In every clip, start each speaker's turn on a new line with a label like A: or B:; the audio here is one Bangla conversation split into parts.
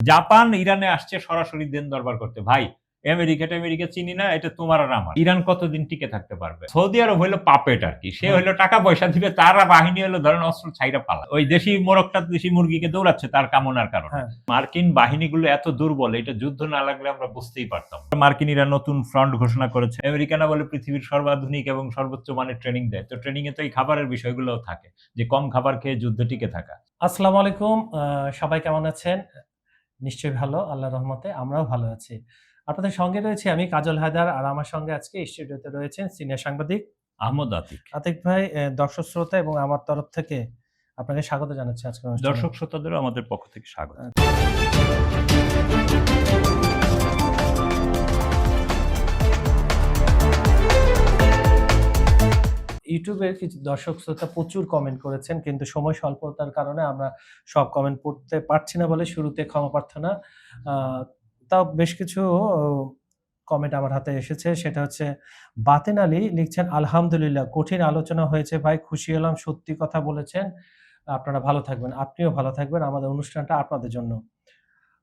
A: জাপান ইরানে আসছে সরাসরি দেন দরবার করতে। ভাই আমেরিকা চিনি না, এটা তোমার আর আমার। ইরান কতদিন টিকে থাকতে পারবে? সৌদি আরব হইলো পাপেট আরকি। সে হইলো টাকা পয়সা দিবে, তার বাহিনী হলো ধরেন অস্ত্র ছাইরা পালায়। ওই দেশি মোরগটা দেশি মুরগিকে দৌড়াচ্ছে তার কামনার কারণে। মার্কিন বাহিনীগুলো এত দুর্বল, এটা যুদ্ধ না লাগলে আমরা বুঝতেই পারতাম। মার্কিনিরা নতুন ফ্রন্ট ঘোষণা করেছে। আমেরিকানা বলে পৃথিবীর সর্বাধুনিক এবং সর্বোচ্চ মানের ট্রেনিং দেয়। তো ট্রেনিং এ তো এই খাবারের বিষয়গুলোও থাকে, যে কম খাবার খেয়ে যুদ্ধে টিকে থাকা।
B: আসসালামু আলাইকুম, সবাই কেমন আছেন? নিশ্চয়ই ভালো, আল্লাহর রহমতে আমরাও ভালো আছি। আপনাদের সঙ্গে রয়েছি আমি কাজল হায়দার, আর আমার সঙ্গে আজকে স্টুডিওতে রয়েছেন সিনিয়র সাংবাদিক
A: আহমদ আতিক।
B: আতিক ভাই। দর্শক শ্রোতা এবং আমার তরফ থেকে আপনাকে স্বাগত জানাচ্ছি আজকের অনুষ্ঠানে।
A: দর্শক শ্রোতাদেরও আমাদের পক্ষ থেকে স্বাগত।
B: ইউটিউবের কিছু দর্শক শ্রোতা প্রচুর কমেন্ট করেছেন, কিন্তু সময় স্বল্পতার কারণে আমরা সব কমেন্ট পড়তে পারছি না বলে শুরুতে ক্ষমা প্রার্থনা। তাও বেশ কিছু কমেন্ট আমার হাতে এসেছে। সেটা হচ্ছে বাতেন আলী লিখছেন, আলহামদুলিল্লাহ কঠিন আলোচনা হয়েছে ভাই, খুশি হলাম, সত্যি কথা বলেছেন। আপনারা ভালো থাকবেন, আপনিও ভালো থাকবেন, আমাদের অনুষ্ঠানটা আপনাদের জন্য।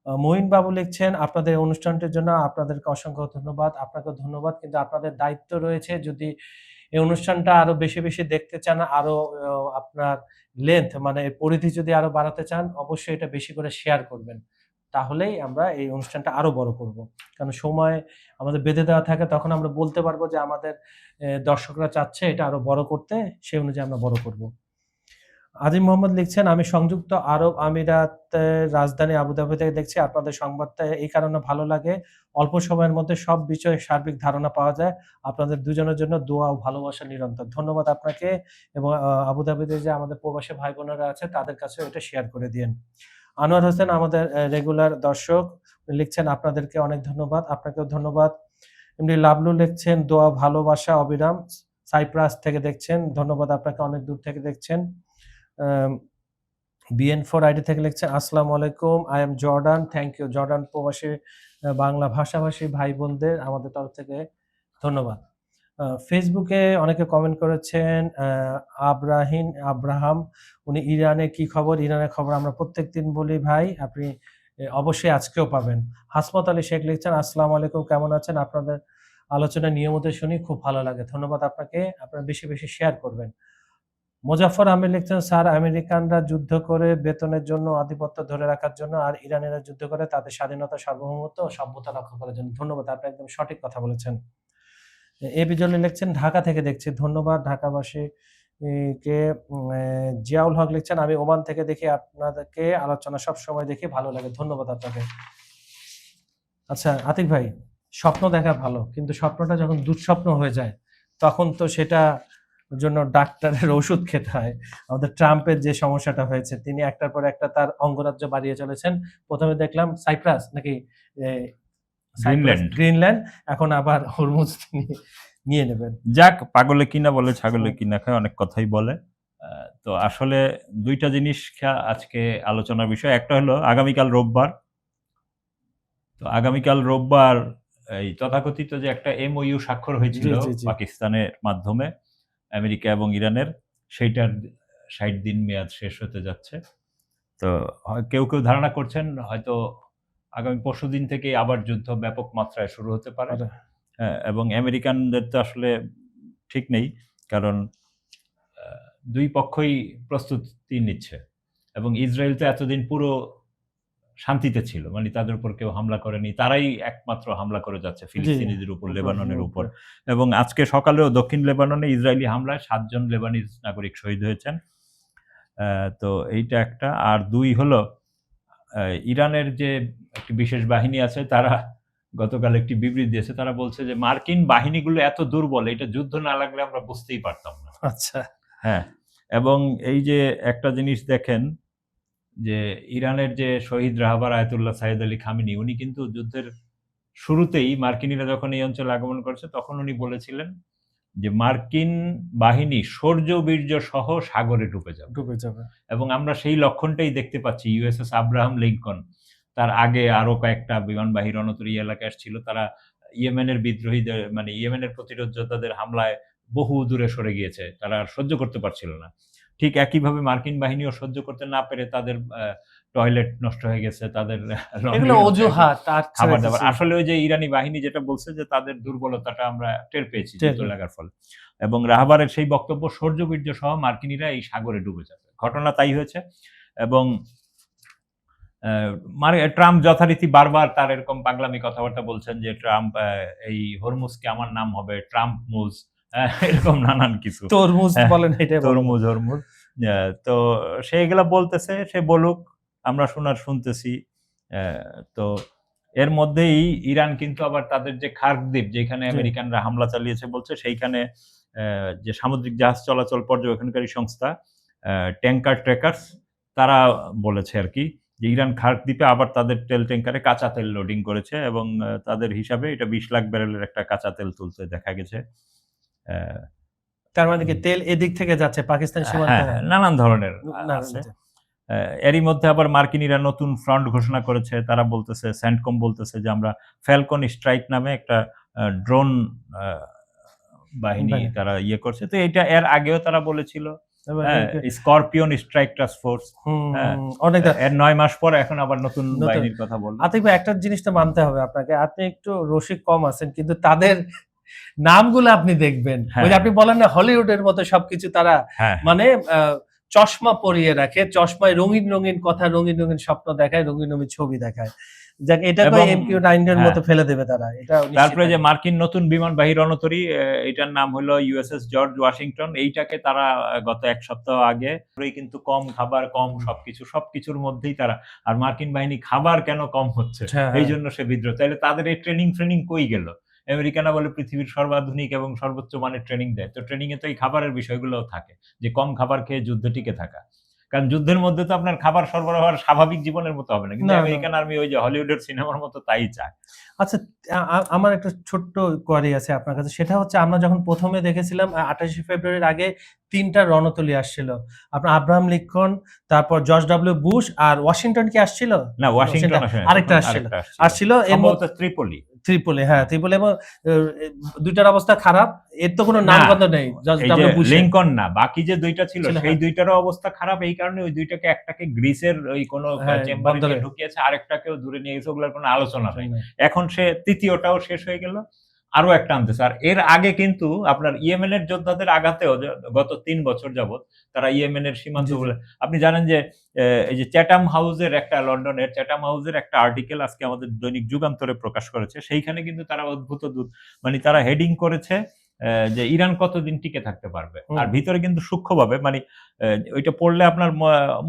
B: মঈন বাবু লিখছেন, আপনাদের অনুষ্ঠানটির জন্য আপনাদেরকে অসংখ্য ধন্যবাদ। আপনাকেও ধন্যবাদ, কিন্তু আপনাদের দায়িত্ব রয়েছে, যদি এই অনুষ্ঠানটা আরো বেশি, বেশি দেখতে চান, আরো আপনার লেন্থ মানে পরিধি যদি আরো বাড়াতে চান, অবশ্যই এটা বেশি করে শেয়ার করবেন। তাহলেই আমরা এই অনুষ্ঠানটা আরো বড় করব। কারণ সময় আমাদের বেঁধে দেওয়া থাকে, তখন আমরা বলতে পারবো যে আমাদের দর্শকরা চাচ্ছে এটা আরো বড় করতে, সেই অনুযায়ী আমরা বড় করব। আজিম মোহাম্মদ লিখছেন, আমি সংযুক্ত আরব আমিরাতের রাজধানী আবুধাবি থেকে দেখছি, আপনাদের সংবাদটা এই কারণে ভালো লাগে, অল্প সময়ের মধ্যে সব বিষয়ে সার্বিক ধারণা পাওয়া যায়। আপনাদের দুজনের জন্য দোয়া ও ভালোবাসা নিরন্তর। ধন্যবাদ আপনাকে, এবং আবুধাবিতে যে আমাদের প্রবাসী ভাই বোনেরা আছে তাদের কাছেও এটা শেয়ার করে দিয়েন। আনোয়ার হোসেন আমাদের রেগুলার দর্শক লিখছেন, আপনাদেরকে অনেক ধন্যবাদ। আপনাকেও ধন্যবাদ। এমনি লাবলু লিখছেন, দোয়া ভালোবাসা অবিরাম, সাইপ্রাস থেকে দেখছেন, ধন্যবাদ আপনাকে, অনেক দূর থেকে দেখছেন। BN4 আইডি থেকে লিখছেন, আসসালামু আলাইকুম, I am Jordan, thank you. Jordan প্রবাসী বাংলা ভাষাভাষী ভাই বোনদের আমাদের তরফ থেকে ধন্যবাদ। ফেসবুকে অনেকে কমেন্ট করেছেন, আব্রাহাম, উনি ইরানে কি খবর? ইরানের খবর আমরা প্রত্যেকদিন বলি ভাই, আপনি অবশ্যই আজকেও পাবেন। হাসমত আলী শেখ লিখছেন, আসসালামু আলাইকুম, কেমন আছেন? আপনাদের আলোচনা নিয়মিত শুনি, খুব ভালো লাগে, ধন্যবাদ আপনাকে, আপনারা বেশি বেশি শেয়ার করবেন। মোজাফফর আহমেদ লিখছেন, স্যার আমেরিকানরা যুদ্ধ করে বেতনের জন্য, আধিপত্য ধরে রাখার জন্য, আর ইরানিরা যুদ্ধ করে তাদের স্বাধীনতা, সার্বভৌমত্ব ও সভ্যতা রক্ষা করার জন্য। ধন্যবাদ, আপনি একদম সঠিক কথা বলেছেন। বিজলি লিখছেন, ঢাকা থেকে দেখছি, ধন্যবাদ ঢাকাবাসী কে। জিয়াউল হক লিখছেন, আমি ওমান থেকে দেখি, আপনাদেরকে আলোচনা সব সময় দেখি, ভালো লাগে, ধন্যবাদ আপনাকে। আচ্ছা আতিক ভাই, স্বপ্ন দেখা ভালো, কিন্তু স্বপ্নটা যখন দুঃস্বপ্ন হয়ে যায় তখন তো সেটা জন্য ডাক্তারের ওষুধ খেতে হয়। আমাদের ট্রাম্পের যে সমস্যাটা হয়েছে, তিনি একটার পর একটা তার অঙ্গরাজ্য বাড়িয়ে চলেছেন। প্রথমে দেখলাম সাইপ্রাস নাকি গ্রিনল্যান্ড, এখন আবার হরমুজ নিয়ে নেবেন।
A: যাক, পাগলে কিনা বলে ছাগলে কিনা খায়, অনেক কথাই বলে। তো আসলে দুইটা জিনিস আজকে আলোচনার বিষয়। একটা হলো আগামীকাল রোববার। তো আগামীকাল রোববার এই তথাকথিত যে একটা MOU স্বাক্ষর হয়েছিল পাকিস্তানের মাধ্যমে আমেরিকা এবং ইরানের, সেইটার 60 দিন মেয়াদ শেষ হতে যাচ্ছে। তো কেউ কেউ ধারণা করছেন হয়তো আগামী পরশুদিন থেকে আবার যুদ্ধ ব্যাপক মাত্রায় শুরু হতে পারে। এবং আমেরিকানদের তো আসলে ঠিক নেই, কারণ দুই পক্ষই প্রস্তুতি নিচ্ছে, এবং ইসরায়েল তো এতদিন পুরো শান্তিতে ছিল, মানে তাদের উপর কেউ হামলা করেনি, তারাই একমাত্র হামলা করে যাচ্ছে ফিলিস্তিনিদের উপর, লেবাননের উপর। এবং আজকে সকালেও দক্ষিণ লেবাননে ইসরায়েলি হামলায় 7 জন লেবানিজ নাগরিক শহীদ হয়েছেন। তো এইটা একটা। আর দুই হলো ইরানের যে একটি বিশেষ বাহিনী আছে, তারা গতকাল একটি বিবৃতি দিয়েছে, তারা বলছে যে মার্কিন বাহিনীগুলো এত দুর্বল, এটা যুদ্ধ না লাগলে আমরা বুঝতেই পারতাম না।
B: আচ্ছা,
A: হ্যাঁ। এবং এই যে একটা জিনিস দেখেন, যে ইরানের যে শহীদ রাহবার আয়াতুল্লাহ সাইয়েদ আলী খামেনি, উনি কিন্তু যুদ্ধের শুরুতেই মার্কিনীরা যখন এই অঞ্চলে আগমন করেছে তখন উনি বলেছিলেন যে মার্কিন বাহিনী শৌর্য বীর্য সহ সাগরে ডুবে যাবে। এবং আমরা সেই লক্ষণটাই দেখতে পাচ্ছি। USS আব্রাহাম লিঙ্কন, তার আগে আরো কয়েকটা বিমানবাহী রণতরী এলাকায় আসছিল, তারা ইয়েমেনের বিদ্রোহীদের, মানে ইয়েমেনের প্রতিরোধ যোদ্ধাদের হামলায় বহু দূরে সরে গিয়েছে, তারা আর সহ্য করতে পারছিল না। ঠিক একইভাবে মার্কিন বাহিনীও সহ্য করতে না পেরে তাদের টয়লেট নষ্ট হয়ে গেছে, তাদের
B: এগুলো
A: laundry
B: অজুহাত আর
A: খাবার দাবার। আসলে ওই যে ইরানি বাহিনী যেটা বলছে যে তাদের দুর্বলতাটা আমরা টের পেয়েছি যুদ্ধ লাগার ফলে। এবং রাহবারের সেই বক্তব্য শৌর্যবীর্য সহ মার্কিনীরা এই সাগরে ডুবে যাবে। ঘটনা তাই হয়েছে। এবং ট্রাম্প যথারীতি বারবার তার এরকম পাগলামি কথাবার্তা বলছেন যে ট্রাম্প এই হরমুজকে আমার নাম হবে ট্রাম্প মুজ, এরকম নানান কিছু।
B: তরমুজ বলেন, এটাই
A: তরমুজ হরমুজ। তো সে এগুলা বলতেছে, সে বলুক, আমরা শুনতেছি। তো এর মধ্যেই ইরান কিন্তু আবার তাদের যে খার্ক দ্বীপ যেখানে আমেরিকানরা হামলা চালিয়েছে বলছে, সেইখানে যে সামুদ্রিক জাহাজ চলাচল পর্যবেক্ষণকারী সংস্থা ট্যাঙ্কার ট্রেকার্স তারা বলেছে আর কি যে ইরান খার্ক দ্বীপে আবার তাদের তেল ট্যাঙ্কারে কাঁচা তেল লোডিং করেছে এবং তাদের হিসাবে এটা 20 লাখ ব্যারেলের একটা কাঁচা তেল তুলতে দেখা গেছে।
B: তার মানে কি তেল এদিক থেকে যাচ্ছে পাকিস্তান সীমান্তে?
A: নানান ধরনের আছে। এরই মধ্যে আবার মার্কিনীরা নতুন ফ্রন্ট ঘোষণা করেছে। তারা বলতেছে, স্যান্ডকম বলতেছে যে আমরা ফ্যালকন স্ট্রাইক নামে একটা ড্রোন বাহিনী তারা করছে। তো এটা এর আগেও তারা বলেছিল স্করপিয়ন স্ট্রাইক টাস্ক ফোর্স। এর 9 মাস পর এখন আবার নতুন বাহিনীর কথা বলল।
B: আতিক ভাই, একটা জিনিস তো মানতে হবে আপনাকে, আপনি একটু রসিক কম আছেন, কিন্তু তাদের নামগুলো আপনি দেখবেন, ওই যে আপনি বলেন না হলিউডের মতো সবকিছু তারা মানে চশমা পরিয়ে রাখে, চশমায় রঙিন রঙিন কথা, রঙিন রঙিন স্বপ্ন দেখায়, রঙিন রঙিন ছবি দেখায়। যাক, এটাকে MQ-9 এর মতো ফেলে দেবে তারা, এটা।
A: তারপরে যে মার্কিন নতুন বিমানবাহী রণতরী, এটার নাম হলো USS জর্জ ওয়াশিংটন। এইটাকে তারা গত 1 সপ্তাহ আগে কিন্তু কম খাবার, কম সবকিছুর মধ্যেই তারা, আর মার্কিন বাহিনী খাবার কেন কম হচ্ছে এই জন্য সে বিদ্রোহ। তাহলে তাদের এই ট্রেনিং কই গেল? আমেরিকানা বলে পৃথিবীর সর্বাধুনিক এবং সর্বোচ্চ মানের ট্রেনিং দেয়, তো ট্রেনিং এ তো এই খাবারের বিষয়গুলোও থাকে, যে কম খাবার খেয়ে যুদ্ধে টিকে থাকা। কারণ যুদ্ধের মধ্যে তো আপনার খাবার সরবরাহ হওয়ার স্বাভাবিক জীবনের মতো হবে না, কিন্তু আমেরিকান আর্মি ওই যে হলিউডের সিনেমার মতো তাই চায়।
B: আচ্ছা, আমার একটা ছোট্ট কোয়ারি আছে আপনার কাছে, সেটা হচ্ছে আমরা যখন প্রথমে দেখেছিলাম 28শে ফেব্রুয়ারির আগে 3টা রণতরী আসছিল, আপনার আব্রাহাম লিঙ্কন, তারপর জর্জ ডব্লিউ বুশ, আর ওয়াশিংটন কি আসছিল?
A: না, ওয়াশিংটন
B: আরেকটা আসছিল
A: সম্ভবত ত্রিপলি।
B: হ্যাঁ, ত্রিপলি। এবং দুইটার অবস্থা খারাপ, এর তো কোনো নামগন্ধ নেই। জর্জ ডব্লিউ বুশ,
A: লিঙ্কন না, বাকি যে দুইটা ছিল সেই দুইটারও অবস্থা খারাপ। এই কারণে ওই দুইটাকে, একটাকে গ্রিসের ওই কোনো চেম্বারে ঢুকিয়েছে, আরেকটাকেও দূরে নিয়ে গেছে, ওগুলোর কোনো আলোচনা নেই। এখন সে তৃতীয়টাও শেষ হয়ে গেল, আরো একটা আনতেছে। আর এর আগে কিন্তু আপনার ইয়েমেনের যোদ্ধাদের আঘাতেও গত 3 বছর যাবত তারা ইয়েমেনের সীমান্ত বলে, আপনি জানেন যে এই যে চ্যাটাম হাউসের একটা, লন্ডনের চ্যাটাম হাউসের একটা আর্টিকেল আজকে আমাদের দৈনিক যুগান্তরে প্রকাশ করেছে। সেইখানে কিন্তু তারা অদ্ভুত মানে তারা হেডিং করেছে যে ইরান কতদিন টিকে থাকতে পারবে, আর ভিতরে কিন্তু সূক্ষ্মভাবে মানে ওইটা পড়লে আপনার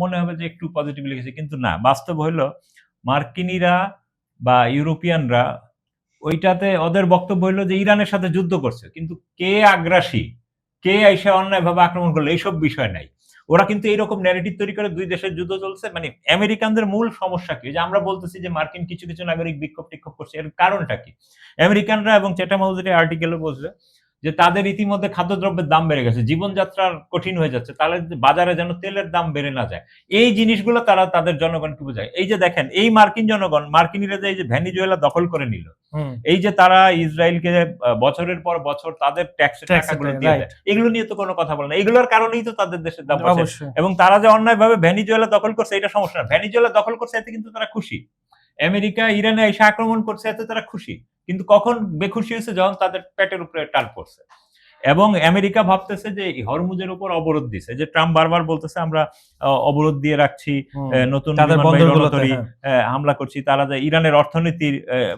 A: মনে হবে যে একটু পজিটিভ লিখেছে, কিন্তু না, বাস্তব হলো মার্কিনীরা বা ইউরোপিয়ানরা ওইটাতে ওদের বক্তব্য হলো যে ইরানের সাথে যুদ্ধ করছে, কিন্তু কে আগ্রাসী, কে এসে অন্যায়ভাবে আক্রমণ করলো, এইসব বিষয় নাই। ওরা কিন্তু এইরকম ন্যারেটিভ তৈরি করে দুই দেশের যুদ্ধ চলছে। মানে আমেরিকানদের মূল সমস্যা কি, যে আমরা বলতেছি যে মার্কিন কিছু নাগরিক বিক্ষোভ টিক্ষোভ করছে, এর কারণটা কি? আমেরিকানরা এবং চ্যাটাম হাউসের আর্টিকেলও বলছে যে তাদের ইতিমধ্যে খাদ্যদ্রব্যের দাম বেড়ে গেছে, জীবনযাত্রার কঠিন হয়ে যাচ্ছে, তাহলে বাজারে যেন তেলের দাম বেড়ে না যায়। এই জিনিসগুলো তারা তাদের জনগণকে বোঝায়। এই যে দেখেন, এই মার্কিন জনগণ, মার্কিনীরা যে এই যে ভেনিজুয়েলা দখল করে নিল, এই যে তারা ইসরায়েলকে বছরের পর বছর তাদের ট্যাক্সের টাকাগুলো দিয়ে দেয়, এগুলো নিয়ে তো কোনো কথা বলে না। এগুলোর কারণেই তো তাদের দেশের দাম বাড়ছে। এবং তারা যে অন্যায়ভাবে ভেনিজুয়েলা দখল করছে এটা সমস্যা না, ভেনিজুয়েলা দখল করছে এতে কিন্তু তারা খুশি। আমেরিকা ইরানে এসে আক্রমণ করছে এতে তারা খুশি, কিন্তু কখন বেখুশি হয়েছে, যখন তাদের পেটের উপরে টান পড়ছে। এবং আমেরিকা ভাবতেছে যে হরমুজের উপর অবরোধ দিছে, যে ট্রাম্প বারবার বলতেছে আমরা অবরোধ দিয়ে রাখছি, নতুন রণতরী হামলা করছি। তারা যে ইরানের অর্থনীতির,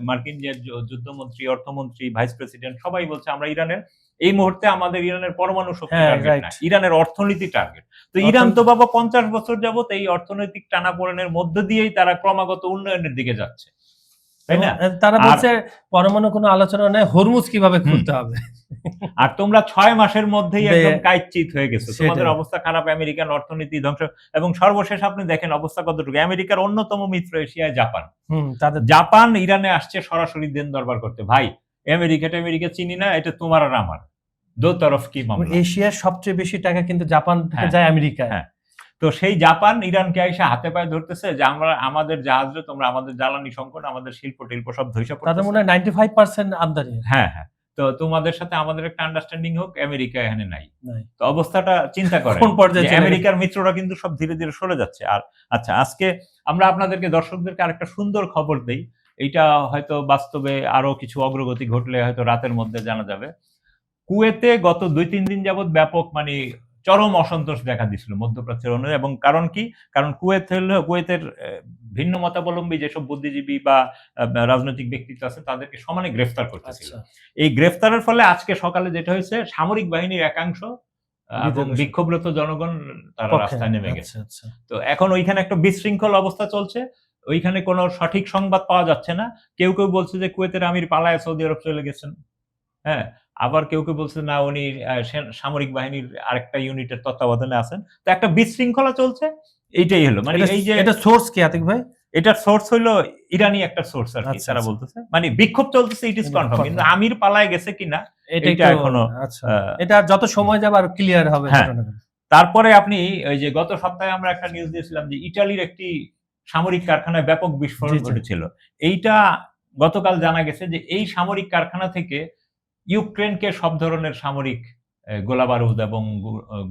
A: মার্কিন যে যুদ্ধমন্ত্রী, অর্থমন্ত্রী, ভাইস প্রেসিডেন্ট সবাই বলছে আমরা ইরানের এই মুহূর্তে আমাদের ইরানের পরমাণু শক্তি টার্গেট না, ইরানের অর্থনীতি টার্গেট। তো ইরান তো বাবা 50 বছর যাবত এই অর্থনৈতিক টানাপোড়েনের মধ্য দিয়েই তারা ক্রমাগত উন্নয়নের দিকে যাচ্ছে, তাই না?
B: তারা বলছে পরমাণু কোনো আলোচনা নেই, হরমুজ কিভাবে খুলতে হবে।
A: আর তোমরা 6 মাসের মধ্যেই একদম কাইচিত হয়ে গেছো, তোমাদের অবস্থা খারাপ, আমেরিকান অর্থনীতি ধ্বংস। এবং সর্বশেষ আপনি দেখেন অবস্থা কতটুকু। আমেরিকার অন্যতম মিত্র এশিয়ায় জাপান, জাপান ইরানে আসছে সরাসরি দেন দরবার করতে। ভাই, আমেরিকা চিনি না, এটা তোমার আর আমার দো তরফ কি মামলা।
B: এশিয়ার সবচেয়ে বেশি টাকা কিন্তু জাপান থেকে যায় আমেরিকায়।
A: হ্যাঁ, তো সেই জাপান ইরানকে এসে হাতে পায়ে ধরতেছে যে আমরা আমাদের জাহাজে, তোমরা আমাদের জ্বালানি সংকট, আমাদের শিল্প টিল্প সব ধৈর্য পড়তেছে।
B: তাদের মনে হয় 95% আমদানি।
A: হ্যাঁ হ্যাঁ, তো তোমাদের সাথে আমাদের একটা আন্ডারস্ট্যান্ডিং হোক, আমেরিকা এখানে নাই।
B: নাই।
A: তো অবস্থাটা চিন্তা করেন
B: কোন পর্যায়ে
A: যে
B: চলে গেছে?
A: আমেরিকার মিত্ররা কিন্তু সব ধীরে ধীরে সরে যাচ্ছে। আর আচ্ছা, আজকে আমরা আপনাদেরকে দর্শকদেরকে আরেকটা সুন্দর খবর দেই। এইটা হয়তো বাস্তবে আরো কিছু অগ্রগতি ঘটলে হয়তো রাতের মধ্যে জানা যাবে। কুয়েতে গত ২-৩ দিন যাবৎ ব্যাপক মানে চরম অসন্তোষ দেখা দিছিল মধ্যপ্রাচ্যের অনুযায়ী, এবং কারণ কি? কারণ কুয়েতের ভিন্ন মতাবলম্বী যেসব বুদ্ধিজীবী বা রাজনৈতিক ব্যক্তিত্ব আছে তাদেরকে সমানে গ্রেফতার করতেছিল।
B: আচ্ছা।
A: এই গ্রেফতারের ফলে আজকে সকালে যেটা হয়েছে, সামরিক বাহিনীর একাংশ এবং
B: বিদ্রোহ
A: বিক্ষোভরত জনগণ তারা
B: পক্ষে।
A: রাস্তায় নেমে গেছে।
B: আচ্ছা, আচ্ছা।
A: তো এখন ওইখানে একটা বিশৃঙ্খল অবস্থা চলছে। ওইখানে কোনো সঠিক সংবাদ পাওয়া যাচ্ছে না। কেউ কেউ বলছে যে কুয়েতের আমির পালায়ে সৌদি আরব চলে গেছেন। হ্যাঁ? আবার কেউ কেউ বলছে না, উনি সামরিক বাহিনীর আরেকটা ইউনিটের তত্ত্বাবধানে আছেন। তো একটা বিশৃঙ্খলা চলছে। এইটাই হলো। মানে এই যে
B: এটা সোর্স কি আতিক ভাই?
A: এটার সোর্স হইলো ইরানি একটা সোর্স আরকি,
B: আচ্ছা,
A: তারা
B: আচ্ছা।
A: বলতেছে। মানে বিক্ষোভ চলতেছে, ইট ইস কনফার্ম। কিন্তু
B: confirm।
A: আমির পালায় গেছে কিনা
B: এটা
A: এইটা
B: একটু
A: এখনো
B: আচ্ছা। এটা যত সময় যাবে আরো ক্লিয়ার হবে
A: হ্যাঁ।
B: ঘটনাটা।
A: তারপরে আপনি ওই যে গত সপ্তাহে আমরা একটা নিউজ দিয়েছিলাম যে ইটালির একটি সামরিক কারখানায় ব্যাপক বিস্ফোরণ
B: জি, জি।
A: ঘটেছিল। এইটা গতকাল জানা গেছে যে এই সামরিক কারখানা থেকে ইউক্রেনকে সব ধরনের সামরিক গোলাবারুদ এবং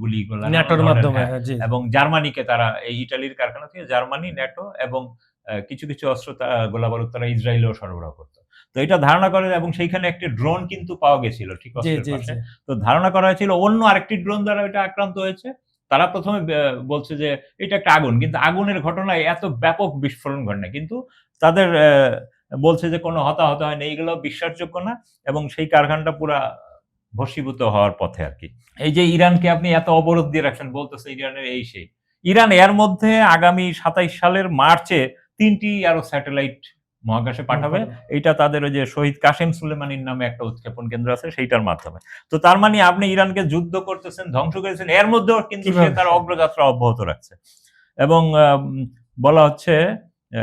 A: গুলি-গোলা নানান
B: ন্যাটোর
A: ধরনের,
B: মাধ্যমে
A: হ্যাঁ,
B: হ্যাঁ, জি।
A: এবং জার্মানিকে তারা এই ইটালির কারখানা থেকে জার্মানি, ন্যাটো এবং কিছু, কিছু অস্ত্র গোলাবারুদ তারা ইসরায়েলেও সরবরাহ করত। তো এটা ধারণা করে, এবং সেইখানে একটি ড্রোন কিন্তু পাওয়া গেছিল ঠিক
B: জি,
A: অস্ত্রের
B: জি,
A: পাশে।
B: জি।
A: তো ধারণা করা হয়েছিল অন্য আরেকটি ড্রোন দ্বারা এটা আক্রান্ত হয়েছে। তারা ১ম এ বলছে যে এটা একটা আগুন। কিন্তু আগুনের ঘটনায় এত ব্যাপক বিস্ফোরণ ঘটে না। কিন্তু তাদের বলছে যে কোনো হতাহত হয়নি। এগুলো বিশ্বাসযোগ্য না, এবং সেই কারখানাটা পুরা ভস্মীভূত হওয়ার পথে আরকি। এই যে ইরানকে আপনি এত অবরোধ দিয়ে রাখছেন, বলতেছে ইরানের এই সেই। ইরান এর মধ্যে আগামী ২৭ সালের মার্চে ৩ টি আরো স্যাটেলাইট মহাকাশে পাঠাবে। এইটা তাদের ওই যে শহীদ কাসেম সুলেমানির নামে একটা উৎক্ষেপণ কেন্দ্র আছে সেইটার মাধ্যমে। তো তার মানে আপনি ইরানকে যুদ্ধ করতেছেন, ধ্বংস করেছেন, এর মধ্যেও কিন্তু সে
B: কিভাবে?
A: তার অগ্রযাত্রা অব্যাহত রাখছে। এবং বলা হচ্ছে আ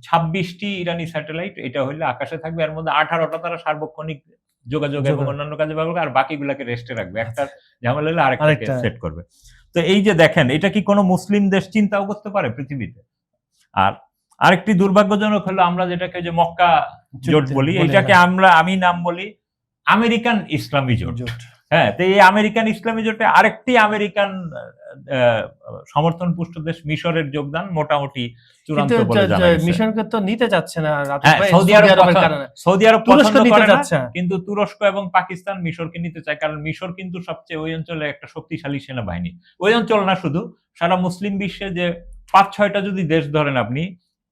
A: ২৬ টি ইরানি স্যাটেলাইট এটা হইলে আকাশে থাকবে। এর মধ্যে ১৮ টা তারা সার্বক্ষণিক যোগাযোগ এবং অন্যান্য কাজে ব্যবহার করবে, আর বাকিগুলাকে রেস্টে রাখবে। একটার ঝামেলা হলে আরেকটাকে
B: আরেকটা।
A: সেট করবে। তো এই যে দেখেন, এটা কি কোনো মুসলিম দেশ চিন্তাও করতে পারে পৃথিবীতে? আর আরেকটি দুর্ভাগ্যজনক হলো আমরা যেটাকে যে মক্কা জোট বলি, এইটাকে আমি নাম বলি আমেরিকান ইসলামী জোট। হ্যাঁ, তো এই আমেরিকান ইসলামী জোটে আরেকটি আমেরিকান আ সমর্থন পুষ্ট দেশ মিশরের যোগদান মোটামুটি চূড়ান্ত
B: কিন্তু
A: বলে জানা গেছে।
B: মিশনকে তো নিতে চাচ্ছে না রাতিক
A: হ্যাঁ,
B: ভাই,
A: সৌদি আরবের কারণে। সৌদি আরব
B: তুরস্ক
A: পছন্দ
B: নিতে
A: করে না,
B: যাচ্ছে না।
A: কিন্তু তুরস্ক এবং পাকিস্তান মিশরকে নিতে চায়। কারণ মিশর কিন্তু সবচেয়ে ওই অঞ্চলে একটা শক্তিশালী সেনাবাহিনী। ওই অঞ্চল না শুধু, সারা মুসলিম বিশ্বে যে ৫-৬ টা যদি দেশ ধরেন আপনি,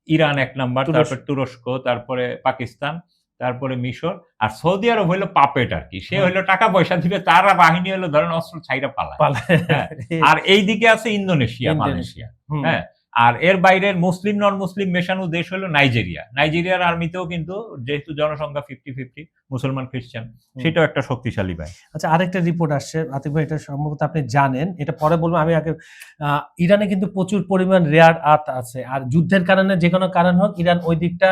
A: ইরান ১ নাম্বার, তারপরে তুরস্ক, তারপরে পাকিস্তান, তারপরে মিশর, আর সৌদি আরব হইলো পাপেট আরকি। সে হইলো টাকা পয়সা দিবে, তার বাহিনী হলো ধরেন অস্ত্র ছাইরা পালায়। হ্যাঁ, আর এইদিকে আছে ইন্দোনেশিয়া, মালয়েশিয়া। হ্যাঁ, আর এর বাইরের মুসলিম নন মুসলিম মেশানো দেশ হলো নাইজেরিয়া। নাইজেরিয়ার আর্মিতেও কিন্তু যেহেতু জনসংখ্যা 50-50 মুসলমান খ্রিস্টান, সেটাও একটা শক্তিশালী বাহিনী।
B: আচ্ছা, আরেকটা রিপোর্ট আসছে আতিক ভাই, এটা সম্ভবত আপনি জানেন, এটা পরে বলবো। আমি আগে ইরানে কিন্তু প্রচুর পরিমাণ রেয়ার আর্থ আছে, আর যুদ্ধের কারণে যে কোনো কারণ হোক ইরান ওই দিকটা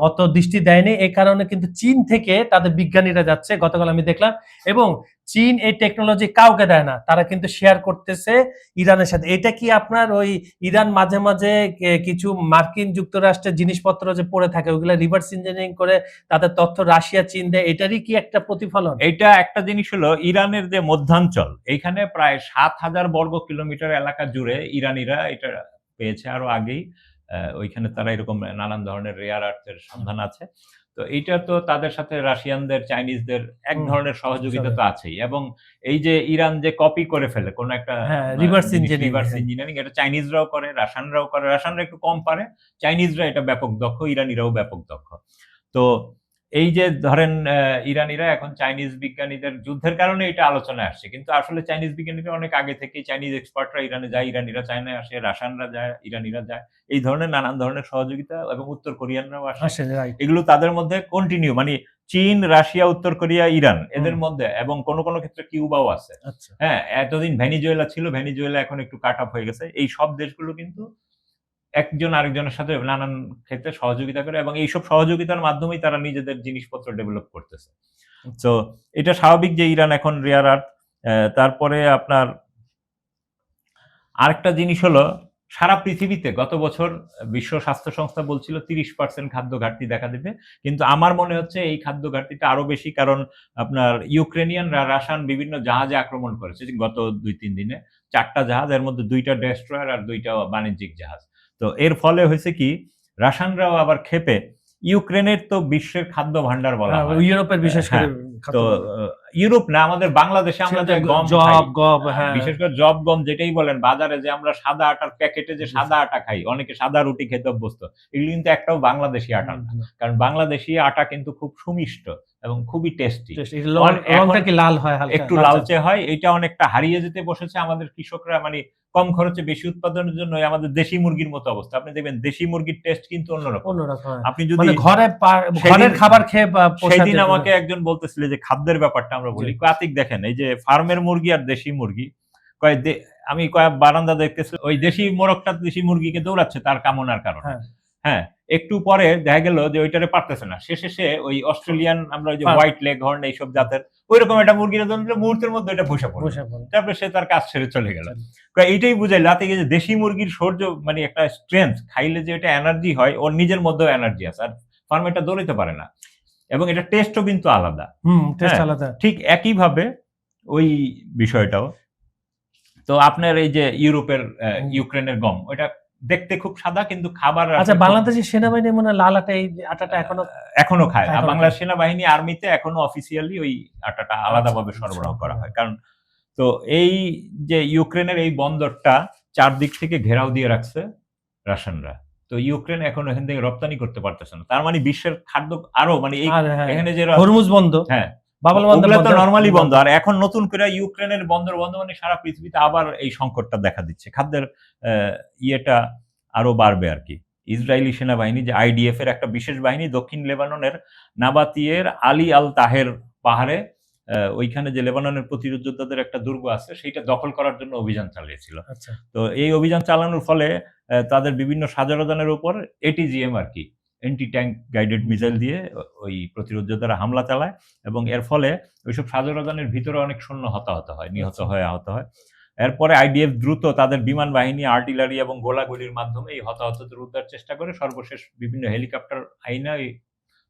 B: অত দৃষ্টি দেয়নি। এই কারণে কিন্তু চীন থেকে তাদের বিজ্ঞানীরা যাচ্ছে, গতকাল আমি দেখলাম, এবং চীন এই টেকনোলজি কাউকে দেয় না, তারা কিন্তু শেয়ার করতেছে ইরানের সাথে। এটা কি আপনার ওই ইরান মাঝে মাঝে কিছু মার্কিন যুক্তরাষ্ট্রের জিনিসপত্র যে পড়ে থাকে ওইগুলা রিভার্স ইঞ্জিনিয়ারিং করে তাদের তথ্য রাশিয়া চীন দেয়, এটারই কি একটা প্রতিফলন?
A: এইটা একটা জিনিস হলো, ইরানের যে মধ্যাঞ্চল, এইখানে প্রায় ৭,০০০ বর্গ কিলোমিটার এলাকা জুড়ে ইরানিরা এটা পেয়েছে আরো আগেই। ওইখানে তারা এরকম নানান ধরনের রেয়ার আর্থ এর সন্ধান আছে। তো এইটা তো তাদের সাথে রাশিয়ানদের, চাইনিজদের এক ধরনের সহযোগিতা তো আছেই। এবং এই যে ইরান যে কপি করে ফেলে কোন একটা
B: রিভার্স
A: ইঞ্জিনিয়ারিং, এটা চাইনিজরাও করে, রাশিয়ানরাও করে। রাশিয়ানরা একটু কম পারে, চাইনিজরা এটা ব্যাপক দক্ষ, ইরানিরাও ব্যাপক দক্ষ। তো এই যে ধরেন ইরানিরা এখন চাইনিজ বিজ্ঞানীদের যুদ্ধের কারণে এটা আলোচনায় আসছে। কিন্তু আসলে চাইনিজ বিজ্ঞানীরা অনেক আগে থেকেই, চাইনিজ এক্সপার্টরা ইরানে যায়, ইরানিরা চায়নায় আসে, রাশিয়ানরা যায়, ইরানিরা যায়। এই ধরনের নানান ধরনের সহযোগিতা, এবং উত্তর কোরিয়ানরাও আসে। এগুলো তাদের মধ্যে কন্টিনিউ, মানে চীন, রাশিয়া, উত্তর কোরিয়া, ইরান এদের মধ্যে, এবং কোন কোন ক্ষেত্রে কিউবাও আছে। হ্যাঁ, এতদিন ভেনিজুয়েলা ছিল, ভেনিজুয়েলা এখন একটু কাট অফ হয়ে গেছে। এই সব দেশগুলো কিন্তু একজন আরেকজনের সাথে নানান ক্ষেত্রে সহযোগিতা করে, এবং এইসব সহযোগিতার মাধ্যমেই তারা নিজেদের জিনিসপত্র ডেভেলপ করতেছে। তো এটা স্বাভাবিক যে ইরান এখন রেয়ার আর্থ। তারপরে আপনার আরেকটা জিনিস হলো, সারা পৃথিবীতে গত বছর বিশ্ব স্বাস্থ্য সংস্থা বলছিল 30% খাদ্য ঘাটতি দেখা দেবে, কিন্তু আমার মনে হচ্ছে এই খাদ্য ঘাটতিটা আরো বেশি, কারণ আপনার ইউক্রেনিয়ানরা রাশিয়ান বিভিন্ন জাহাজে আক্রমণ করেছে গত 2-3 দিনে। 4টা জাহাজ, এর মধ্যে 2টা ডেস্ট্রয়ার আর 2টা বাণিজ্যিক জাহাজ। তো এর ফলে হয়েছে কি, রাশিয়ানরাও আবার ক্ষেপে, ইউক্রেনের তো বিশ্বের খাদ্য ভান্ডার বলা হয়,
B: ইউরোপের বিশেষ করে
A: তো ইউরোপ না, আমাদের বাংলাদেশে আমরা যে গম
B: জব,
A: বিশেষ করে জব গম যেটাই বলেন, বাজারে যে আমরা সাদা আটার প্যাকেটে যে সাদা আটা খাই, অনেকে সাদা রুটি খেতে অভ্যস্ত, এগুলো কিন্তু একটাও বাংলাদেশি আটা না, কারণ বাংলাদেশি আটা কিন্তু খুব সুমিষ্ট এবং খুবই টেস্টি,
B: রংটা কি লাল হয়, হালকা
A: একটু লালচে হয়। এটা অনেকটা হারিয়ে যেতে বসেছে। আমাদের কৃষকরা মানে কম খরচে বেশি উৎপাদনের জন্য আমাদের দেশি মুরগির মতো অবস্থা। আপনি দেখবেন দেশি মুরগির টেস্ট কিন্তু অন্যরকম। আপনি যদি
B: ঘরের খাবার খেয়ে,
A: সেদিন আমাকে একজন বলতেছিল যে খাদ্যের ব্যাপারটা আমরা বলি, কাতিক দেখেন এই যে ফার্মের মুরগি আর দেশি মুরগি, আমি কয়েক বারান্দা দেখতেছি, ওই দেশি মোরগটা দেশি মুরগিকে দৌড়াচ্ছে তার কামনার কারণে। হ্যাঁ, একটু পরে দেখা গেল যে ওইটারে পারতেছে না, শেষে ওই অস্ট্রেলিয়ান আমরা যে হোয়াইট লেগ হর্ন এইসব জাতের ওইরকম একটা মুরগির মুহূর্তের মধ্যে এটা বসে পড়ে, তারপরে সে তার কাজ ছেড়ে চলে গেল। এইটাই বুঝাই রাতে গিয়ে যে দেশি মুরগির সৌর্য মানে একটা স্ট্রেংথ, খাইলে যে এটা এনার্জি হয়, ওর নিজের মধ্যেও এনার্জি আছে, আর ফার্মে এটা দৌড়াইতে পারে না, এবং এটা টেস্টও কিন্তু আলাদা। ঠিক একইভাবে ওই বিষয়টাও তো আপনার এই যে ইউরোপের ইউক্রেনের গম, ওইটা দেখতে খুব সাদা, কিন্তু খাবার।
B: আচ্ছা, বাংলাদেশের সেনাবাহিনী মনে লাল আটা, এই আটাটা
A: এখনো খায়। বাংলাদেশ সেনাবাহিনী আর্মিতে এখনো অফিসিয়ালি ওই আটাটা আলাদাভাবে সরবরাহ করা হয়। কারণ তো এই যে ইউক্রেনের এই বন্দরটা চারদিক থেকে ঘেরাও দিয়ে রাখছে রাশিয়ানরা, তো ইউক্রেন এখন এখান থেকে রপ্তানি করতে পারতেছে না। তার মানে বিশ্বের খাদ্য আরো মানে এখানে যে
B: হরমুজ বন্ধ,
A: নরমালি বন্ধ, আর এখন নতুন করে ইউক্রেনের বন্দর বন্ধ, মানে সারা পৃথিবীতে আবার এই সংকটটা দেখা দিচ্ছে। খাদ্যের ইয়েটা আরো বাড়বে আর কি। ইসরায়েলি সেনাবাহিনী যে আইডিএফ এর একটা বিশেষ বাহিনী দক্ষিণ লেবাননের নাবাতিয়ের আলী আল তাহের পাহাড়ে, ওইখানে যে লেবাননের প্রতিরোধ যোদ্ধাদের একটা দুর্গ আছে, সেইটা দখল করার জন্য অভিযান চালিয়েছিল। তো এই অভিযান চালানোর ফলে তাদের বিভিন্ন সাজরাদানের উপর এটিজিএম আর কি, অ্যান্টি ট্যাঙ্ক গাইডেড মিসাইল দিয়ে ওই প্রতিরোধ যোদ্ধারা হামলা চালায়, এবং এর ফলে ওইসব সাজরাদানের ভিতরে অনেক সৈন্য হতাহত হয়, নিহত হয়, আহত হয়। এরপরে আইডিএফ দ্রুত তাদের বিমান বাহিনী, আর্টিলারি এবং গোলাগুলির মাধ্যমে এই হতাহতদের উদ্ধার চেষ্টা করে, সর্বশেষ বিভিন্ন হেলিকপ্টার আইনা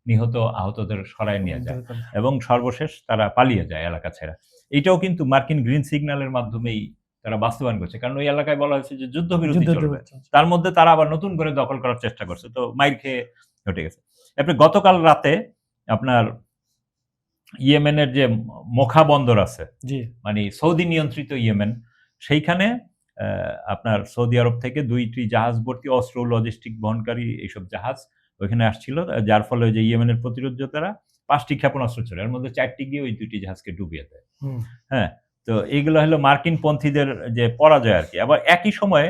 A: নিহত আহতদের সরায় নিয়ে যায়, এবং সর্বশেষ তারা পালিয়ে যায় এলাকা ছেড়ে। এইটাও কিন্তু মার্কিন গ্রিন সিগন্যালের মাধ্যমেই তারা বাস্তবায়ন করছে, কারণ ওই এলাকায় বলা হয়েছে যে যুদ্ধবিরতি চলবে, তার মধ্যে তারা আবার নতুন করে দখল করার চেষ্টা করছে, তো মাইর খেয়ে ঘটে গেছে। এরপরে গতকাল রাতে আপনার ইয়েমেনের যে মোখা বন্দর আছে, মানে সৌদি নিয়ন্ত্রিত ইয়েমেন, সেইখানে আপনার সৌদি আরব থেকে 2টি জাহাজ ভর্তি অস্ত্র, লজিস্টিক বহনকারী এইসব জাহাজ ওইখানে আসছিল, যার ফলে ওই যে ইয়েমেনের প্রতিরোধ যোদ্ধারা 5টি ক্ষেপণাস্ত্র ছিল, এর মধ্যে 4টি গিয়ে ওই 2টি জাহাজকে ডুবিয়ে দেয়। হ্যাঁ, তো এইগুলো হলো মার্কিন পন্থীদের যে পরাজয় আর কি। আবার একই সময়ে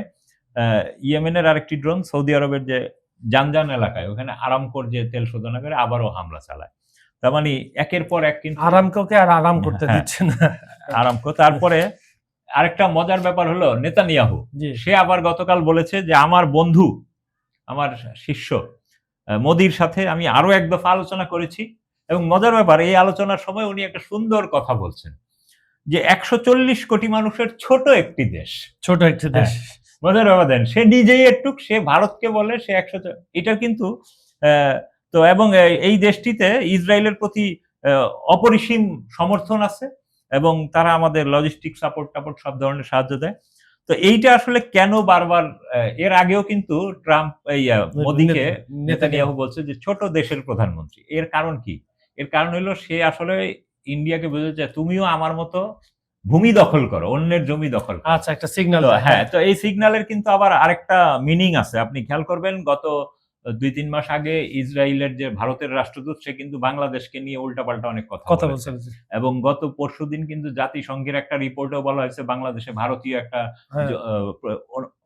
A: ইয়েমেনের আরেকটি ড্রোন সৌদি আরবের যে জানজান এলাকায়, ওখানে আরামকোর যে তেল শোধনাগারে আবারও হামলা চালায়। তার মানে একের পর এক কিন্তু
B: আরামকোকে আর আরাম করতে দিচ্ছে না
A: আরামকো। তারপরে আরেকটা মজার ব্যাপার হলো নেতানিয়াহু, সে আবার গতকাল বলেছে যে আমার বন্ধু, আমার শিষ্য মোদির সাথে আমি আরো এক দফা আলোচনা করেছি, এবং মজার ব্যাপার এই আলোচনার সময় উনি একটা সুন্দর কথা বলছেন যে 140 কোটি মানুষের ছোট একটি দেশ, মজার ব্যাপার দেন, সে নিজেই একটু, সে ভারতকে বলে সে 100, এটা কিন্তু তো, এবং এই দেশটিতে ইসরায়েলের প্রতি অপরিসীম সমর্থন আছে, এবং তারা আমাদের লজিস্টিক সাপোর্ট সব ধরনের সাহায্য দেয়। তো এইটা আসলে কেন বারবার, এর আগেও কিন্তু ট্রাম্প মোদিকে নেতানিয়াহু বলছে যে ছোট দেশের প্রধানমন্ত্রী। এর কারণ কি? এর কারণ হলো সে আসলে ইন্ডিয়াকে বোঝাচ্ছে তুমিও আমার মতো ভূমি দখল করো, অন্যের জমি দখল করো।
B: আচ্ছা, একটা সিগন্যাল।
A: হ্যাঁ, তো এই সিগন্যালের কিন্তু আবার আরেকটা মিনিং আছে, আপনি খেয়াল করবেন। গত 2-3 মাস আগে ইসরায়েলের যে ভারতের রাষ্ট্রদূত, সে কিন্তু বাংলাদেশকে নিয়ে উল্টাপাল্টা অনেক কথা বলছে, এবং গত পরশুদিন কিন্তু জাতিসংঘের একটা রিপোর্টেও বলা হয়েছে বাংলাদেশে ভারতীয় একটা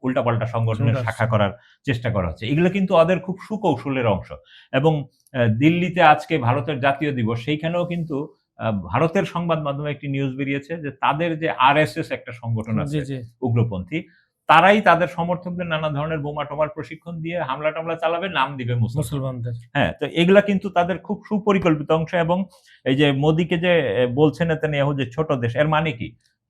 A: উল্টাপাল্টা সংগঠনের শাখা করার চেষ্টা করা হচ্ছে। এগুলো কিন্তু ওদের খুব সুকৌশলের অংশ। এবং দিল্লিতে আজকে ভারতের জাতীয় দিবস, সেইখানেও কিন্তু ভারতের সংবাদ মাধ্যমে একটি নিউজ বেরিয়েছে যে তাদের যে আরএসএস একটা সংগঠন আছে উগ্রপন্থী, তারাই তাদের সমর্থকদের নানা ধরনের বোমা টোমার প্রশিক্ষণ দিয়ে হামলা টামলা চালাবে, নাম দিবে মুসলমানদের। হ্যাঁ, তো এগুলা কিন্তু তাদের খুব সুপরিকল্পিত অংশ। এবং এই যে মোদিকে যে বলছেন নেতানিয়াহু যে ছোট দেশ, এর মানে কি?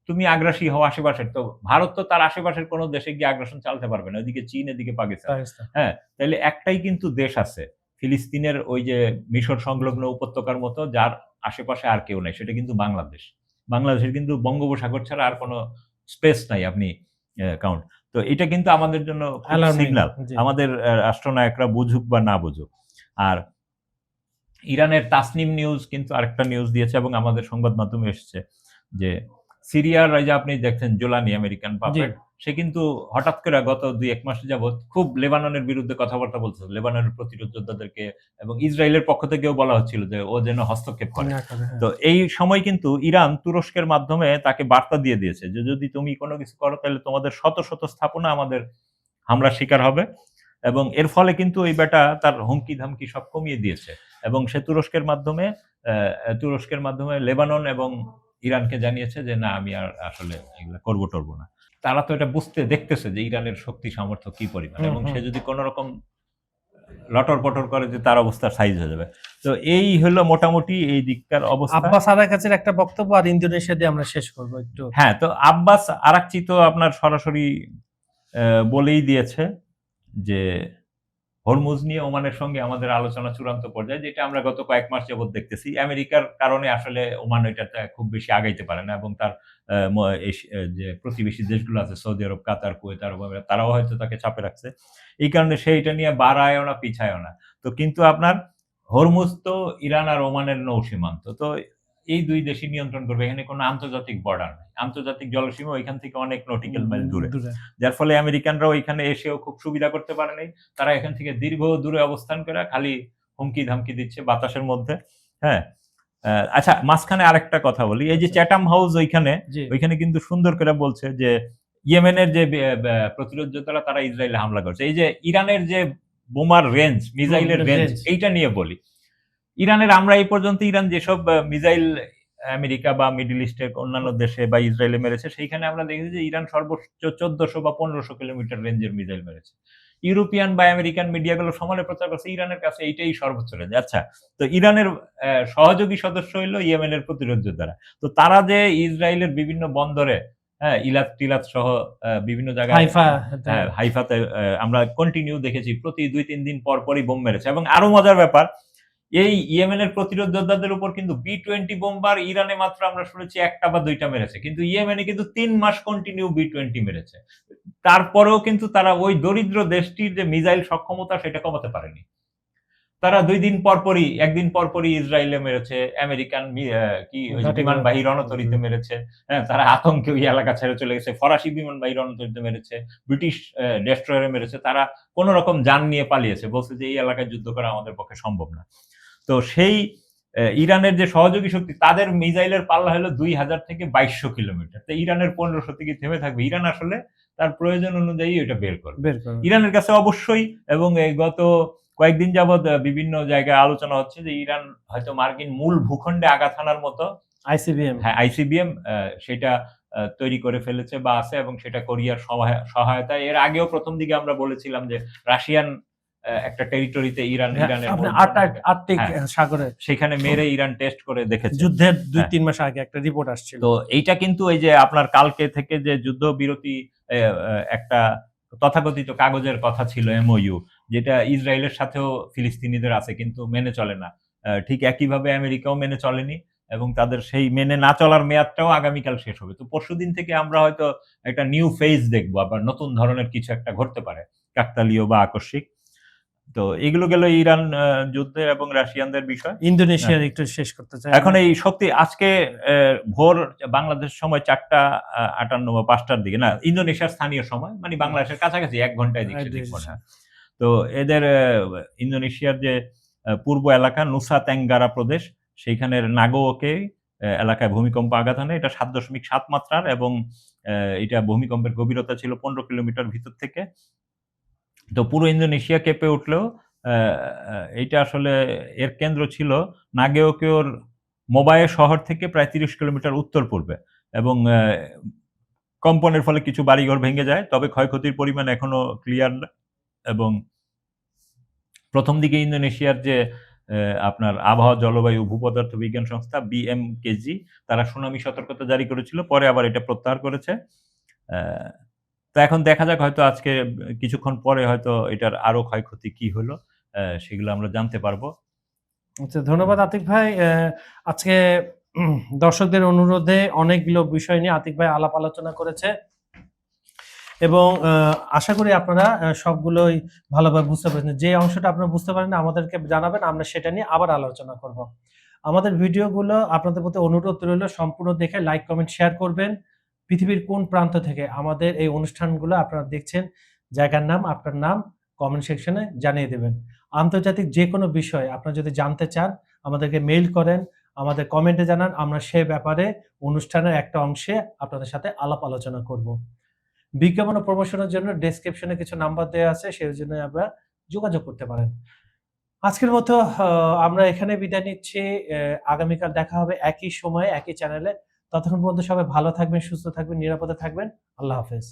A: তুমি আগ্রাসী হও আশেপাশের, তো ভারত তো তার আশেপাশের কোনো দেশে গিয়ে আগ্রাসন চালাতে পারবে না, ওইদিকে চীন, এদিকে পাকিস্তান।
B: পাকিস্তান।
A: হ্যাঁ, তাইলে একটাই কিন্তু দেশ আছে ফিলিস্তিনের ওই যে মিশর সংলগ্ন উপত্যকার মতো, যার আশেপাশে আর কেউ নাই, সেটা কিন্তু বাংলাদেশ। বাংলাদেশের কিন্তু বঙ্গোপসাগর ছাড়া আর কোনো স্পেস নাই আপনি কাউন্ট। তো এটা কিন্তু আমাদের জন্য খুব
B: অ্যালার্মিং।
A: সিগনাল,
B: জি।
A: আমাদের রাষ্ট্রনায়করা বুঝুক বা না বুঝুক। আর ইরানের তাসনিম নিউজ কিন্তু আরেকটা নিউজ দিয়েছে এবং আমাদের সংবাদ মাধ্যমে এসেছে যে সিরিয়ার এই যে আপনি দেখছেন জোলানি, আমেরিকান
B: জি।
A: পাপেট, সে কিন্তু হঠাৎ করে গত ২-১ মাস যাবৎ খুব লেবাননের বিরুদ্ধে কথাবার্তা বলছে। লেবাননের প্রতিরোধ যোদ্ধাদেরকে এবং ইসরায়েলের পক্ষ থেকেও বলা হচ্ছিল যে ও যেন হস্তক্ষেপ করে।
B: না করে, হ্যাঁ।
A: তো এই সময় কিন্তু ইরান তুরস্কের মাধ্যমে তাকে বার্তা দিয়ে দিয়েছে যে যদি তুমি কোনো কিছু করো তাহলে তোমাদের শত, শত স্থাপনা আমাদের হামলার শিকার হবে। এবং এর ফলে কিন্তু এই বেটা তার হুমকি-ধামকি সব কমিয়ে দিয়েছে এবং সে তুরস্কের মাধ্যমে লেবানন এবং ইরানকে জানিয়েছে যে না, আমি আর আসলে এগুলা করব-টরব না। তারা তো এটা দেখতেছে যে ইরানের শক্তি সামর্থ্য কি পরিমাণ, এবং সে যদি কোন রকম লটর-পটর করে যে তার অবস্থা সাইজ হয়ে যাবে। তো এই হলো মোটামুটি এই দিককার অবস্থা।
B: আব্বাস আরাকাচির একটা বক্তব্য আর ইন্দোনেশিয়া দিয়ে আমরা শেষ করব একটু।
A: হ্যাঁ, তো আব্বাস আরাকচি তো আপনার সরাসরি বলেই দিয়েছে যে হরমুজ নিয়ে ওমানের সঙ্গে আমাদের আলোচনা চূড়ান্ত পর্যায়ে, যেটা আমরা গত কয়েক মাস যাবৎ দেখতেছি। আমেরিকার কারণে আসলে ওমান ওইটাতে খুব বেশি আগাইতে পারে না এবং তার যে প্রতিবেশী দেশগুলো আছে সৌদি আরব, কাতার, কুয়েত, আরব আমিরাত, তারাও হয়তো তাকে চাপে রাখছে। এই কারণে সে এটা নিয়ে বাড়ায়ও না পিছায়ও না। তো কিন্তু আপনার হরমুজ তো ইরান আর ওমানের নৌ সীমান্ত। তো এই ২ দেশই নিয়ন্ত্রণ করবে। এখানে কোনো আন্তর্জাতিক বর্ডার নাই। আন্তর্জাতিক জলসীমা ওইখান থেকে অনেক নটিক্যাল মাইল দূরে। যার ফলে আমেরিকানরাও এখানে এসেও খুব সুবিধা করতে পারে নাই। তারা এখান থেকে দীর্ঘ দূরে অবস্থান করে খালি হুমকি-ধামকি দিচ্ছে বাতাসের মধ্যে। হ্যাঁ? আচ্ছা, মাঝখানে আরেকটা কথা বলি। এই যে চ্যাটাম হাউস ওইখানে কিন্তু সুন্দর করে বলছে যে ইয়েমেনের যে প্রতিরোধ যোদ্ধারা তারা ইসরায়েলে হামলা করছে। এই যে ইরানের যে বোমার রেঞ্জ, মিসাইলের রেঞ্জ, এইটা নিয়ে বলি। আমরা এই পর্যন্ত ইরান যেসব মিসাইল আমেরিকা বা মিডল ইস্টের অন্যান্য দেশে বা ইসরায়েলে মেরেছে, সেইখানে আমরা দেখেছি যে ইরান সর্বোচ্চ ১৪০০ বা ১৫০০ কিলোমিটার রেঞ্জের মিসাইল মেরেছে। ইউরোপিয়ান বা আমেরিকান মিডিয়াগুলো সমানে প্রচার করছে ইরানের কাছে এইটাই সর্বোচ্চ রেঞ্জ। আচ্ছা, তো ইরানের সহযোগী সদস্য হইল ইয়েমেনের প্রতিরোধ যোদ্ধারা। তো তারা যে ইসরায়েলের বিভিন্ন বন্দরে, হ্যাঁ, ইলাত-টিলাত সহ বিভিন্ন জায়গায়, হাইফাতে আমরা কন্টিনিউ দেখেছি প্রতি ২-৩ দিন পর পরই বোম মেরেছে। এবং আরো মজার ব্যাপার, এই ইয়েমেনের প্রতিরোধ যোদ্ধাদের উপর কিন্তু B-20 বোমবার ইরানে মাত্র আমরা শুনেছি ১ টা বা ২ টা মেরেছে। কিন্তু ইয়েমেনে কিন্তু ৩ মাস কন্টিনিউ B-20 মেরেছে। তারপরেও কিন্তু তারা ওই দরিদ্র দেশটির যে মিসাইল সক্ষমতা সেটা কমাতে পারেনি। তারা ২ দিন পরপরই, ১ দিন পরপরই ইসরায়েলে মেরেছে, আমেরিকান বিমানবাহী রণতরীতে মেরেছে। হ্যাঁ, তারা আতঙ্কে ওই এলাকা ছেড়ে চলে গেছে। ফরাসি বিমানবাহী রণতরীতে মেরেছে, ব্রিটিশ ডেস্ট্রয়ারে মেরেছে। তারা কোন রকম যান নিয়ে পালিয়েছে। বলছে যে এই এলাকায় যুদ্ধ করা আমাদের পক্ষে সম্ভব না। তো সেই ইরানের যে সহযোগী শক্তি, তাদের মিসাইলের পাল্লা হলো ২০০০ থেকে ২২০০ কিলোমিটার। তো ইরানের ১৫০০ থেকে থেমে থাকবে। ইরান আসলে তার প্রয়োজন অনুযায়ী ওটা বের করবে। ইরানের কাছে অবশ্যই, এবং গত কয়েকদিন যাবৎ বিভিন্ন জায়গায় আলোচনা হচ্ছে যে ইরান হয়তো মার্কিন মূল ভূখণ্ডে আঘাত হানার মতো আইসিবিএম সেটা তৈরি করে ফেলেছে বা আছে, এবং সেটা কোরিয়ার সহায়তায়। এর আগেও প্রথম দিকে আমরা বলেছিলাম যে রাশিয়ান একটা টেরিটরিতে ইরানের
B: আর্কটিক সাগরে
A: সেখানে মেরে ইরান টেস্ট করে দেখেছে।
B: যুদ্ধের ২-৩ মাস আগে একটা রিপোর্ট আসছিল।
A: তো এইটা কিন্তু এই যে আপনার কালকে থেকে যে যুদ্ধবিরতি একটা তথাকথিত কাগজের কথা ছিল MOU, যেটা ইসরায়েলের সাথেও ফিলিস্তিনিদের আছে কিন্তু মেনে চলে না। ঠিক একইভাবে আমেরিকাও মেনে চলেনি এবং তাদের সেই মেনে না চলার মেয়াদটাও আগামীকাল শেষ হবে। তো পরশুদিন থেকে আমরা হয়তো একটা নিউ ফেজ দেখবো, আবার নতুন ধরনের কিছু একটা ঘটতে পারে, কাকতালীয় বা আকস্মিক। তো এগুলো গেল ইরান যুদ্ধের এবং রাশিয়ানদের বিষয়।
B: ইন্দোনেশিয়ার একটু শেষ করতে চাই।
A: এখন এই শক্তি আজকে ভোর বাংলাদেশ সময় ৪টা ৫৮ বা ৫টার দিকে, না, ইন্দোনেশিয়ার স্থানীয় সময়, মানে বাংলাদেশের কাছাকাছি ১ ঘন্টা এদিক সেদিক মনে হয়। তো এদের ইন্দোনেশিয়ার যে পূর্ব এলাকা নুসা তেঙ্গারা প্রদেশ, সেইখানের নাগোকে এলাকায় ভূমিকম্প আঘাত হানে। এটা ৭.৭ মাত্রার এবং এটা ভূমিকম্পের গভীরতা ছিল ১৫ কিলোমিটার ভিতর থেকে। তো পুরো ইন্দোনেশিয়া কেঁপে উঠলেও এইটা আসলে এর কেন্দ্র ছিল নাগেওকেওর মোবায়ে শহর থেকে প্রায় ৩০ কিলোমিটার উত্তর পূর্বে, এবং কম্পনের ফলে কিছু বাড়িঘর ভেঙে যায়। তবে ক্ষয়ক্ষতির পরিমাণ এখনো ক্লিয়ার না। এবং প্রথম দিকে ইন্দোনেশিয়ার যে আপনার আবহাওয়া, জলবায়ু, ভূপদার্থ বিজ্ঞান সংস্থা BMKG তারা সুনামি সতর্কতা জারি করেছিল। পরে আবার এটা প্রত্যাহার করেছে। অ্যা তো এখন দেখা যাক হয়তো আজকে কিছুক্ষণ পরে হয়তো এটার আরো ক্ষয়ক্ষতি কি হলো সেগুলো আমরা জানতে পারবো।
B: আচ্ছা, ধন্যবাদ আতিক ভাই। আজকে দর্শকদের অনুরোধে অনেকগুলো বিষয় নিয়ে আতিক ভাই আলাপ আলোচনা করেছে এবং আশা করি আপনারা সবগুলোই ভালোভাবে বুঝতে পেরেছেন। যে অংশটা আপনারা বুঝতে পারেন না আমাদেরকে জানাবেন, আমরা সেটা নিয়ে আবার আলোচনা করব। আমাদের ভিডিওগুলো আপনাদের প্রতি অনুরোধ রইল সম্পূর্ণ দেখে লাইক, কমেন্ট, শেয়ার করবেন। পৃথিবীর কোন প্রান্ত থেকে আমাদের এই অনুষ্ঠানগুলো আপনারা দেখছেন, জায়গার নাম, আপনার নাম কমেন্ট সেকশনে জানিয়ে দেবেন। আন্তর্জাতিক যেকোনো বিষয় আপনারা যদি জানতে চান আমাদেরকে মেইল করেন, আমাদের কমেন্টে জানান। আমরা সে ব্যাপারে অনুষ্ঠানের একটা অংশে আপনাদের সাথে আলাপ আলোচনা করব। বিজ্ঞাপন ও প্রমোশনের জন্য ডেসক্রিপশনে কিছু নাম্বার দেয়া আছে, সেজন্য আপনারা যোগাযোগ করতে পারেন। আজকের মতো আমরা এখানে বিদায় নিচ্ছি। আগামীকাল দেখা হবে একই সময়ে, একই চ্যানেলে। ততক্ষণ পর্যন্ত সবাই ভালো থাকবেন, সুস্থ থাকবেন, নিরাপদে থাকবেন। আল্লাহ হাফেজ।